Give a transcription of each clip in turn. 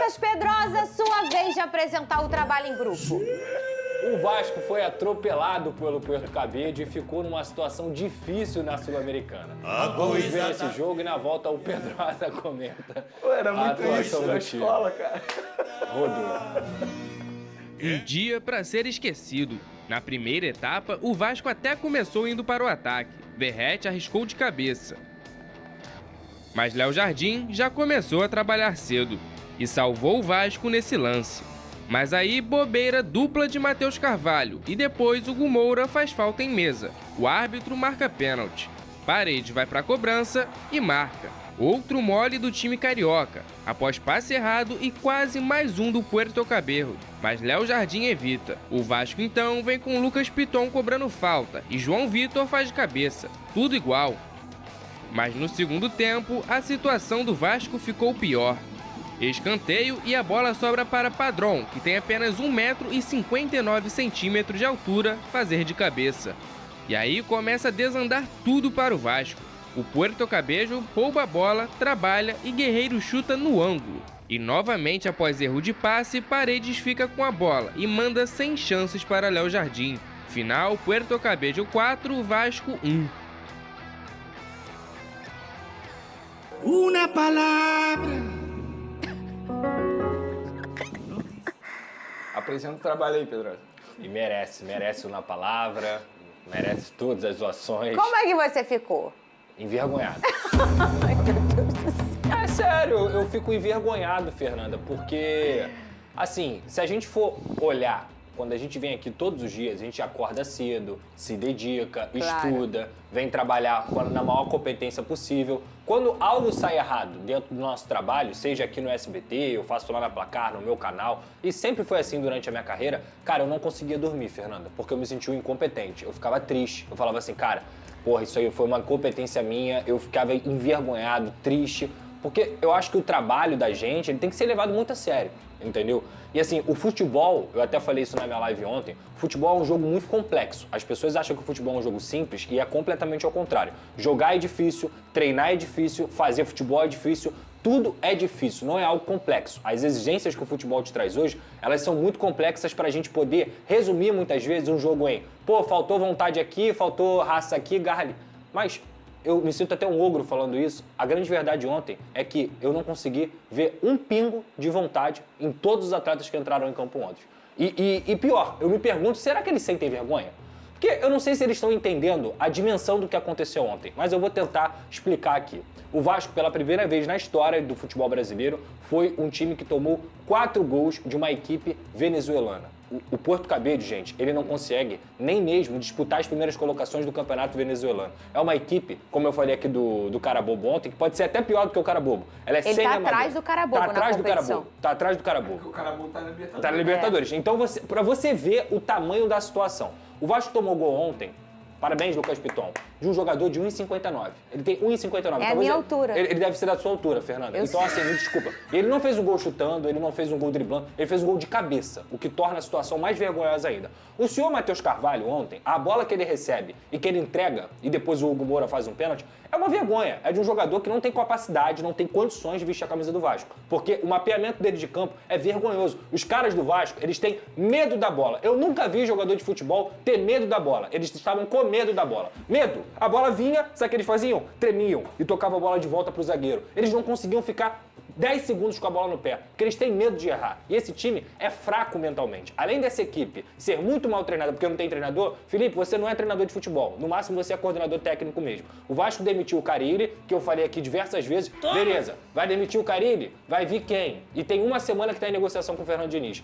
Lucas Pedrosa, sua vez de apresentar o trabalho em grupo. O Vasco foi atropelado pelo Puerto Cabide e ficou numa situação difícil na Sul-Americana. Vamos ver esse jogo e na volta o Pedrosa comenta. Pô, era muito isso na escola, cara. Rodou. Um dia para ser esquecido. Na primeira etapa, o Vasco até começou indo para o ataque. Verratti arriscou de cabeça. Mas Léo Jardim já começou a trabalhar cedo e salvou o Vasco nesse lance. Mas aí, bobeira dupla de Matheus Carvalho e depois Hugo Moura faz falta em mesa. O árbitro marca pênalti. Paredes vai para a cobrança e marca. Outro mole do time carioca, após passe errado e quase mais um do Puerto Cabello. Mas Léo Jardim evita. O Vasco então vem com Lucas Piton cobrando falta e João Vitor faz de cabeça. Tudo igual. Mas no segundo tempo, a situação do Vasco ficou pior. Escanteio e a bola sobra para Padrón, que tem apenas 1,59 m de altura, fazer de cabeça. E aí começa a desandar tudo para o Vasco. O Puerto Cabello rouba a bola, trabalha e Guerreiro chuta no ângulo. E novamente, após erro de passe, Paredes fica com a bola e manda sem chances para Léo Jardim. Final, Puerto Cabello 4, Vasco 1. Una palavra. Apresenta o trabalho aí, Pedro. E merece uma palavra, merece todas as zoações. Como é que você ficou? Envergonhado. Ai, meu Deus do céu. É sério, eu fico envergonhado, Fernanda, porque, assim, se a gente for olhar, quando a gente vem aqui todos os dias, a gente acorda cedo, se dedica, estuda, vem trabalhar na maior competência possível. Quando algo sai errado dentro do nosso trabalho, seja aqui no SBT, eu faço lá na Placar, no meu canal, e sempre foi assim durante a minha carreira, cara, eu não conseguia dormir, Fernanda, porque eu me sentia um incompetente. Eu ficava triste, eu falava assim, cara, porra, isso aí foi uma incompetência minha, eu ficava envergonhado, triste, porque eu acho que o trabalho da gente, ele tem que ser levado muito a sério, entendeu? E assim, o futebol, eu até falei isso na minha live ontem, o futebol é um jogo muito complexo. As pessoas acham que o futebol é um jogo simples e é completamente ao contrário. Jogar é difícil, treinar é difícil, fazer futebol é difícil, tudo é difícil, não é algo complexo. As exigências que o futebol te traz hoje, elas são muito complexas para a gente poder resumir muitas vezes um jogo em, pô, faltou vontade aqui, faltou raça aqui, garra ali. Mas eu me sinto até um ogro falando isso. A grande verdade ontem é que eu não consegui ver um pingo de vontade em todos os atletas que entraram em campo ontem. E pior, eu me pergunto, será que eles sentem vergonha? Porque eu não sei se eles estão entendendo a dimensão do que aconteceu ontem, mas eu vou tentar explicar aqui. O Vasco, pela primeira vez na história do futebol brasileiro, foi um time que tomou 4 gols de uma equipe venezuelana. O Puerto Cabello, gente, ele não consegue nem mesmo disputar as primeiras colocações do campeonato venezuelano. É uma equipe, como eu falei aqui do Carabobo ontem, que pode ser até pior do que o Carabobo. Ela é Ele tá atrás do Carabobo Tá atrás na do Carabobo. Tá atrás do Carabobo. O Carabobo tá na Libertadores. Tá na Libertadores. Então, pra você ver o tamanho da situação. O Vasco tomou gol ontem, parabéns, Lucas Piton, de um jogador de 1,59. Ele tem 1,59. É a minha altura. Ele deve ser da sua altura, Fernanda. Então, assim, me desculpa. Ele não fez um gol chutando, ele não fez um gol driblando, ele fez um gol de cabeça, o que torna a situação mais vergonhosa ainda. O senhor Matheus Carvalho, ontem, a bola que ele recebe e que ele entrega, e depois o Hugo Moura faz um pênalti, é uma vergonha. É de um jogador que não tem capacidade, não tem condições de vestir a camisa do Vasco. Porque o mapeamento dele de campo é vergonhoso. Os caras do Vasco, eles têm medo da bola. Eu nunca vi jogador de futebol ter medo da bola. Eles estavam com medo da bola. Medo. A bola vinha, sabe o que eles faziam? Tremiam e tocavam a bola de volta pro zagueiro. Eles não conseguiam ficar 10 segundos com a bola no pé, porque eles têm medo de errar. E esse time é fraco mentalmente. Além dessa equipe ser muito mal treinada, porque não tem treinador, Felipe, você não é treinador de futebol. No máximo, você é coordenador técnico mesmo. O Vasco demitiu o Carille, que eu falei aqui diversas vezes. Beleza, vai demitir o Carille? Vai vir quem? E tem uma semana que está em negociação com o Fernando Diniz.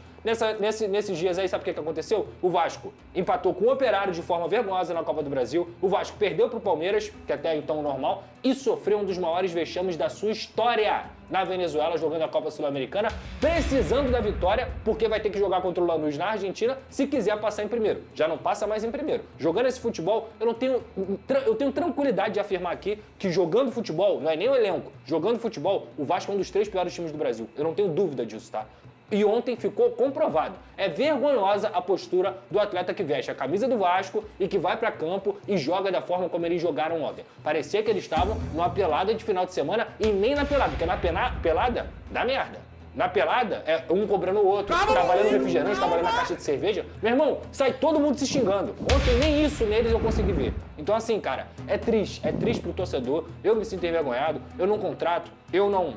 Nesses dias aí, sabe o que aconteceu? O Vasco empatou com o Operário de forma vergonhosa na Copa do Brasil. O Vasco perdeu para o Palmeiras, que até então normal, e sofreu um dos maiores vexames da sua história na Venezuela, jogando a Copa Sul-Americana, precisando da vitória, porque vai ter que jogar contra o Lanús na Argentina se quiser passar em primeiro. Já não passa mais em primeiro. Jogando esse futebol, eu tenho tranquilidade de afirmar aqui que jogando futebol, não é nem o elenco, jogando futebol, o Vasco é um dos 3 piores times do Brasil. Eu não tenho dúvida disso, tá? E ontem ficou comprovado. É vergonhosa a postura do atleta que veste a camisa do Vasco e que vai para campo e joga da forma como eles jogaram ontem. Parecia que eles estavam numa pelada de final de semana e nem na pelada, porque na pelada dá merda. Na pelada, é um cobrando o outro, trabalhando no refrigerante, trabalhando na caixa de cerveja. Meu irmão, sai todo mundo se xingando. Ontem nem isso neles eu consegui ver. Então assim, cara, é triste pro torcedor. Eu me sinto envergonhado, eu não contrato, eu não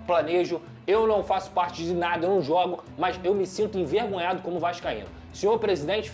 planejo, eu não faço parte de nada, eu não jogo, mas eu me sinto envergonhado como vascaíno. Senhor presidente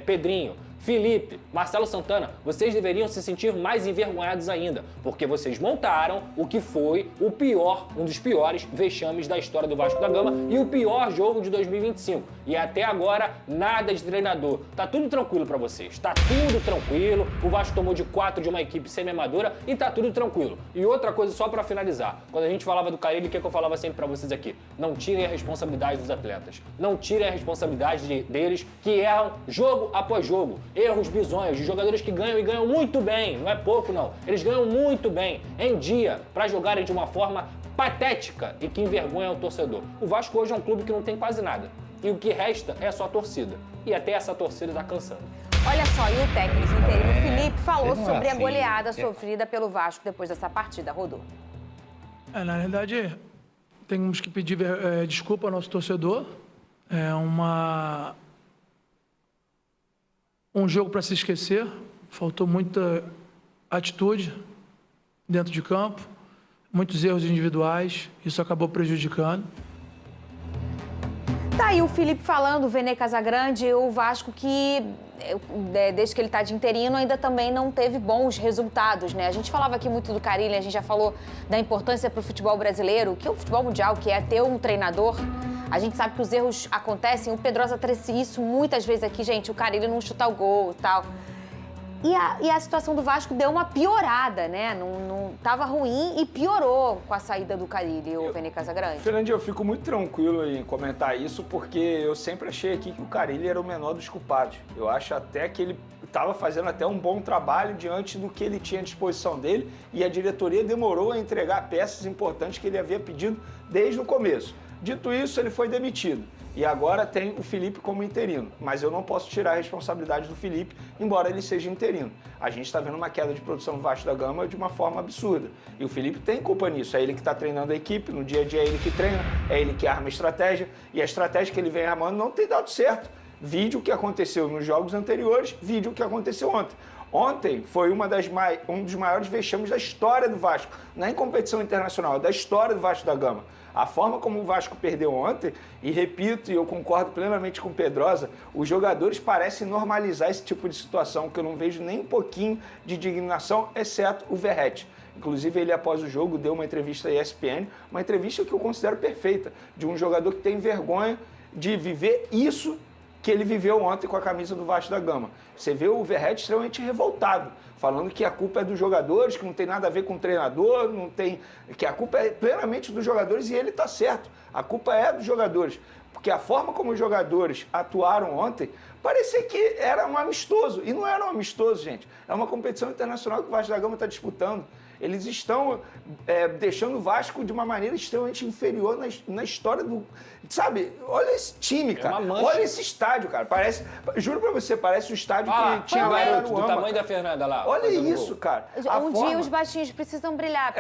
Pedrinho, Felipe, Marcelo Santana, vocês deveriam se sentir mais envergonhados ainda, porque vocês montaram o que foi o pior, um dos piores vexames da história do Vasco da Gama e o pior jogo de 2025. E até agora, nada de treinador. Tá tudo tranquilo pra vocês, tá tudo tranquilo. O Vasco tomou de 4 de uma equipe semi-amadora e tá tudo tranquilo. E outra coisa só pra finalizar, quando a gente falava do Carille, o que eu falava sempre pra vocês aqui? Não tirem a responsabilidade dos atletas. Não tirem a responsabilidade deles que erram jogo após jogo. Erros bizonhos de jogadores que ganham e ganham muito bem, não é pouco não. Eles ganham muito bem em dia para jogarem de uma forma patética e que envergonha o torcedor. O Vasco hoje é um clube que não tem quase nada. E o que resta é só a torcida. E até essa torcida tá cansando. Olha só, e o técnico interino Felipe falou sobre a goleada sofrida pelo Vasco depois dessa partida, Rodô. Na realidade, temos que pedir desculpa ao nosso torcedor. É um jogo para se esquecer, faltou muita atitude dentro de campo, muitos erros individuais, isso acabou prejudicando. Tá aí o Felipe falando, o Vene Casagrande, o Vasco que, desde que ele tá de interino, ainda também não teve bons resultados, né? A gente falava aqui muito do Carille, a gente já falou da importância para o futebol brasileiro, que é o futebol mundial, que é ter um treinador. A gente sabe que os erros acontecem, o Pedrosa trouxe isso muitas vezes aqui, gente, o Carille não chutar o gol e tal. E a situação do Vasco deu uma piorada, né? Não tava ruim e piorou com a saída do Carille e o Vene Casagrande. Fernandinho, eu fico muito tranquilo em comentar isso, porque eu sempre achei aqui que o Carille era o menor dos culpados. Eu acho até que ele estava fazendo até um bom trabalho diante do que ele tinha à disposição dele e a diretoria demorou a entregar peças importantes que ele havia pedido desde o começo. Dito isso, ele foi demitido. E agora tem o Felipe como interino. Mas eu não posso tirar a responsabilidade do Felipe, embora ele seja interino. A gente está vendo uma queda de produção no Vasco da Gama de uma forma absurda. E o Felipe tem culpa nisso. É ele que está treinando a equipe, no dia a dia é ele que treina, é ele que arma a estratégia. E a estratégia que ele vem armando não tem dado certo. Vídeo o que aconteceu nos jogos anteriores, vídeo o que aconteceu ontem. Ontem foi um dos maiores vexames da história do Vasco, não é em competição internacional, da história do Vasco da Gama. A forma como o Vasco perdeu ontem, e repito, e eu concordo plenamente com o Pedrosa, os jogadores parecem normalizar esse tipo de situação, que eu não vejo nem um pouquinho de indignação, exceto o Verratti. Inclusive, ele, após o jogo, deu uma entrevista à ESPN, uma entrevista que eu considero perfeita, de um jogador que tem vergonha de viver isso que ele viveu ontem com a camisa do Vasco da Gama. Você vê o Verratti extremamente revoltado, falando que a culpa é dos jogadores, que não tem nada a ver com o treinador, que a culpa é plenamente dos jogadores, e ele está certo. A culpa é dos jogadores, porque a forma como os jogadores atuaram ontem parecia que era um amistoso, e não era um amistoso, gente. É uma competição internacional que o Vasco da Gama está disputando. Eles estão deixando o Vasco de uma maneira extremamente inferior na história do... Sabe, olha esse time, cara. Olha esse estádio, cara. Parece, juro pra você, parece o estádio que tinha lá no do tamanho da Fernanda lá. Olha isso, cara. Dia os baixinhos precisam brilhar,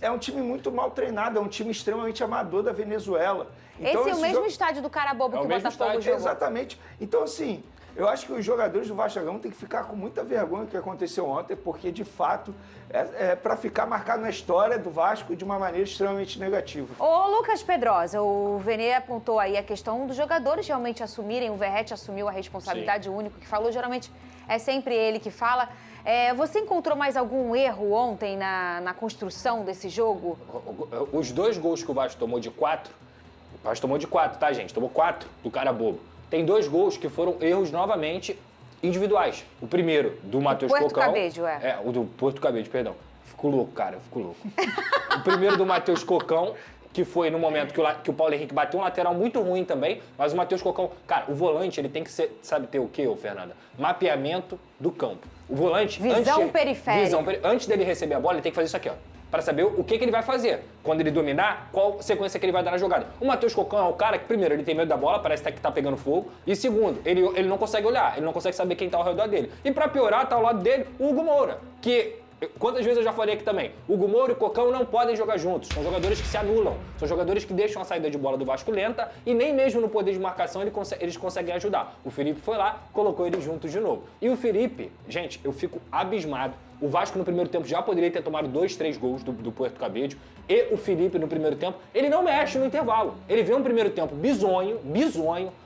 é um time muito mal treinado, é um time extremamente amador da Venezuela. Então, esse é o mesmo estádio do Carabobo que o Botafogo jogou. Exatamente. Então, assim... Eu acho que os jogadores do Vasco da Gama têm que ficar com muita vergonha do que aconteceu ontem, porque, de fato, é para ficar marcado na história do Vasco de uma maneira extremamente negativa. Ô, Lucas Pedrosa, o Vene apontou aí a questão dos jogadores realmente assumirem, o Verratti assumiu a responsabilidade, o único que falou, geralmente é sempre ele que fala. Você encontrou mais algum erro ontem na construção desse jogo? Os 2 gols que o Vasco tomou de 4, o Vasco tomou de 4, tá, gente? Tomou 4 do Carabobo. Tem 2 gols que foram erros novamente individuais. O primeiro, do Matheus Cocão. Porto Cabejo, o do Porto Cabejo, perdão. Fico louco, cara, fico louco. O primeiro do Matheus Cocão, que foi no momento que o Paulo Henrique bateu um lateral muito ruim também, mas o Matheus Cocão... Cara, o volante, ele tem que ser, sabe ter o quê, Fernanda? Mapeamento do campo. O volante... Visão periférica. Antes dele receber a bola, ele tem que fazer isso aqui, ó. Para saber o que ele vai fazer. Quando ele dominar, qual sequência que ele vai dar na jogada. O Matheus Cocão é o cara que, primeiro, ele tem medo da bola, parece que tá pegando fogo. E segundo, ele não consegue olhar, ele não consegue saber quem tá ao redor dele. E para piorar, tá ao lado dele o Hugo Moura, que Quantas vezes eu já falei aqui também? O Hugo Moura e o Cocão não podem jogar juntos. São jogadores que se anulam. São jogadores que deixam a saída de bola do Vasco lenta e nem mesmo no poder de marcação eles conseguem ajudar. O Felipe foi lá, colocou eles juntos de novo. E o Felipe, gente, eu fico abismado. O Vasco no primeiro tempo já poderia ter tomado 2, 3 gols do Puerto Cabello. E o Felipe no primeiro tempo, ele não mexe no intervalo. Ele vê um primeiro tempo bizonho,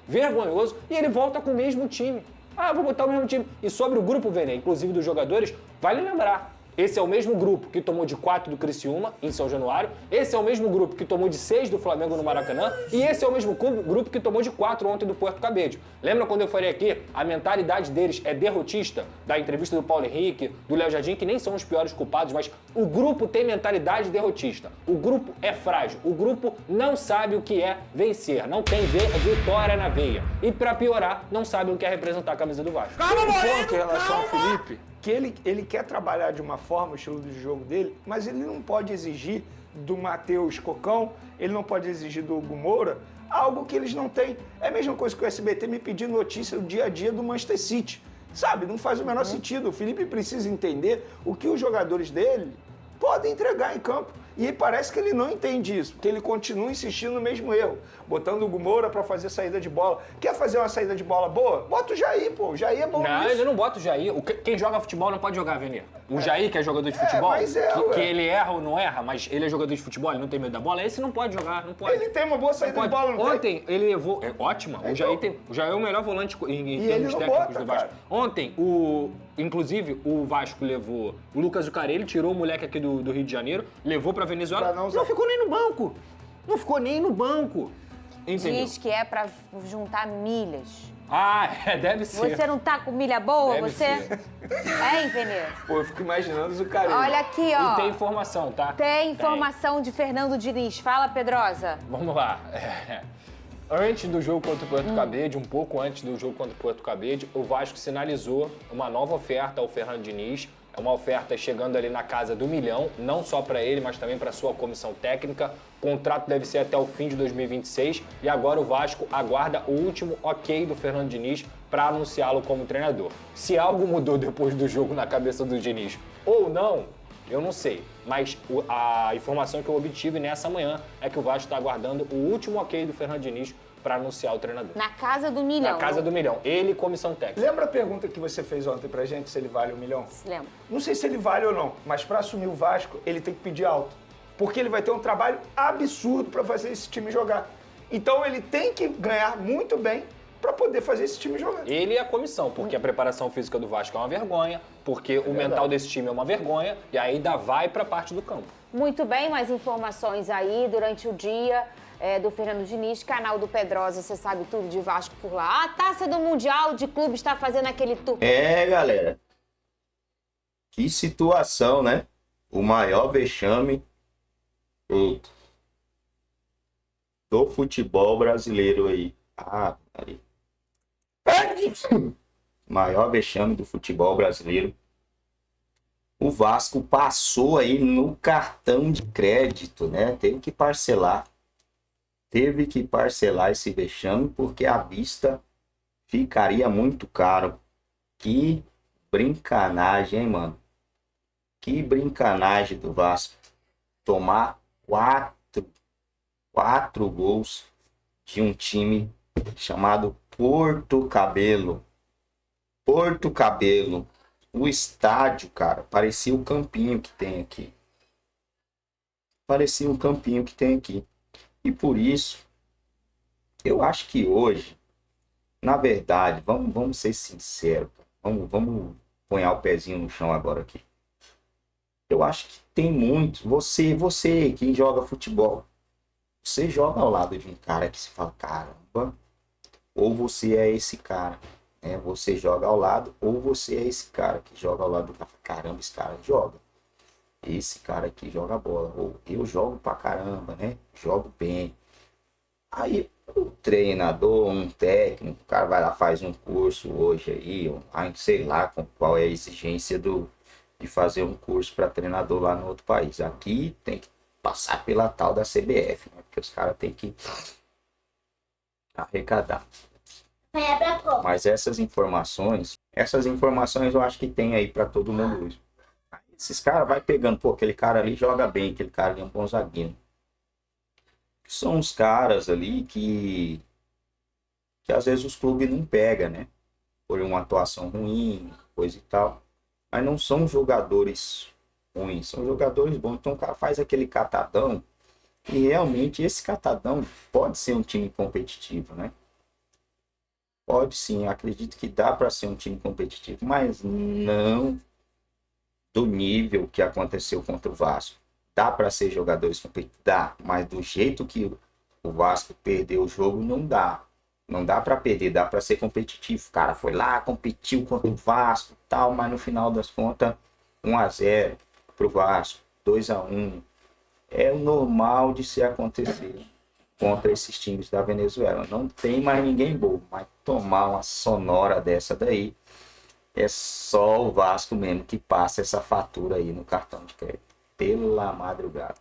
vergonhoso, e ele volta com o mesmo time. Ah, vou botar o mesmo time. E sobre o grupo, Vene, inclusive dos jogadores, vale lembrar. Esse é o mesmo grupo que tomou de 4 do Criciúma, em São Januário. Esse é o mesmo grupo que tomou de 6 do Flamengo no Maracanã. E esse é o mesmo grupo que tomou de 4 ontem do Puerto Cabello. Lembra quando eu falei aqui, a mentalidade deles é derrotista? Da entrevista do Paulo Henrique, do Léo Jardim, que nem são os piores culpados, mas o grupo tem mentalidade derrotista. O grupo é frágil. O grupo não sabe o que é vencer. Não tem vitória na veia. E pra piorar, não sabe o que é representar a camisa do Vasco. Tem um ponto em relação ao Felipe, que ele quer trabalhar de uma forma, o estilo de jogo dele, mas ele não pode exigir do Matheus Cocão, ele não pode exigir do Hugo Moura, algo que eles não têm. É a mesma coisa que o SBT me pedir notícia do dia a dia do Manchester City. Sabe, não faz o menor sentido. O Felipe precisa entender o que os jogadores dele podem entregar em campo. E parece que ele não entende isso, porque ele continua insistindo no mesmo erro, botando o Hugo Moura pra fazer saída de bola. Quer fazer uma saída de bola boa? Bota o Jair, pô. O Jair é bom Não, nisso. ele não bota o Jair. Quem joga futebol não pode jogar, Vene. O Jair, que é jogador de futebol, mas que ele erra ou não erra, mas ele é jogador de futebol, ele não tem medo da bola, esse não pode jogar, não pode. Ele tem uma boa saída de bola, não tem? Ontem, ele levou... É ótima. O Jair é o melhor volante em E termos ele não técnicos bota, do Vasco. cara. Ontem, inclusive, o Vasco levou o Lucas Zucarelli, tirou o moleque aqui do Rio de Janeiro, levou pra Venezuela, Pra não usar. não ficou nem no banco. Não ficou nem no banco. Entendeu? Diz que é pra juntar milhas. Ah, deve ser. Você não tá com milha boa, Deve você? ser. É, Venê? Pô, eu fico imaginando o Zucarelli. Olha aqui, ó. E tem informação, tá? Tem informação de Fernando Diniz. Fala, Pedrosa. Vamos lá. Antes do jogo contra o Puerto Cabello, um pouco antes do jogo contra o Puerto Cabello, o Vasco sinalizou uma nova oferta ao Fernando Diniz. É uma oferta chegando ali na casa do 1 milhão, não só para ele, mas também para sua comissão técnica. O contrato deve ser até o fim de 2026 e agora o Vasco aguarda o último ok do Fernando Diniz para anunciá-lo como treinador. Se algo mudou depois do jogo na cabeça do Diniz ou não, eu não sei. Mas a informação que eu obtive nessa manhã é que o Vasco está aguardando o último ok do Fernando Diniz para anunciar o treinador. Na casa do 1 milhão. Na casa do 1 milhão. Ele e comissão técnica. Lembra a pergunta que você fez ontem pra gente, se ele vale 1 milhão? Se lembra? Não sei se ele vale ou não, mas para assumir o Vasco, ele tem que pedir alto. Porque ele vai ter um trabalho absurdo para fazer esse time jogar. Então ele tem que ganhar muito bem para poder fazer esse time jogar. Ele e a comissão, porque a preparação física do Vasco é uma vergonha, porque o mental desse time é uma vergonha, e aí ainda vai para a parte do campo. Muito bem, mais informações aí durante o dia do Fernando Diniz, canal do Pedrosa, você sabe tudo de Vasco por lá. A Taça do Mundial de Clubes está fazendo aquele tour. É, galera. Que situação, né? O maior vexame do futebol brasileiro aí. Ah, aí. Maior vexame do futebol brasileiro. O Vasco passou aí no cartão de crédito, né? Teve que parcelar esse vexame porque à vista ficaria muito caro. Que brincanagem, hein, mano? Que brincanagem do Vasco. Tomar quatro gols de um time chamado Porto Cabello. Porto Cabello. O estádio, cara, parecia o campinho que tem aqui. Parecia um campinho que tem aqui. E por isso, eu acho que hoje, na verdade, vamos ser sinceros. Vamos pôr o pezinho no chão agora aqui. Eu acho que tem muito. Você que joga futebol, você joga ao lado de um cara que se fala, caramba, ou você é esse cara. Você joga ao lado, ou você é esse cara que joga ao lado do cara. Caramba, esse cara joga. Esse cara aqui joga bola. Ou eu jogo pra caramba, né? Jogo bem. Aí o treinador, um técnico, o cara vai lá, faz um curso hoje aí, sei lá qual é a exigência de fazer um curso para treinador lá no outro país. Aqui tem que passar pela tal da CBF, né? Porque os caras têm que arrecadar. Mas essas informações eu acho que tem aí para todo mundo hoje. Esses caras vai pegando, pô, aquele cara ali joga bem, aquele cara ali é um bom zagueiro. São os caras ali que às vezes os clubes não pegam, né? Por uma atuação ruim, coisa e tal. Mas não são jogadores ruins, são jogadores bons. Então o cara faz aquele catadão e realmente esse catadão pode ser um time competitivo, né? Pode sim, acredito que dá para ser um time competitivo, mas não do nível que aconteceu contra o Vasco. Dá para ser jogadores competitivos? Dá, mas do jeito que o Vasco perdeu o jogo, não dá. Não dá para perder, dá para ser competitivo. O cara foi lá, competiu contra o Vasco e tal, mas no final das contas, 1-0 pro Vasco, 2-1. É o normal de se acontecer contra esses times da Venezuela. Não tem mais ninguém bom, mas tomar uma sonora dessa daí, é só o Vasco mesmo que passa essa fatura aí no cartão de crédito. Pela madrugada.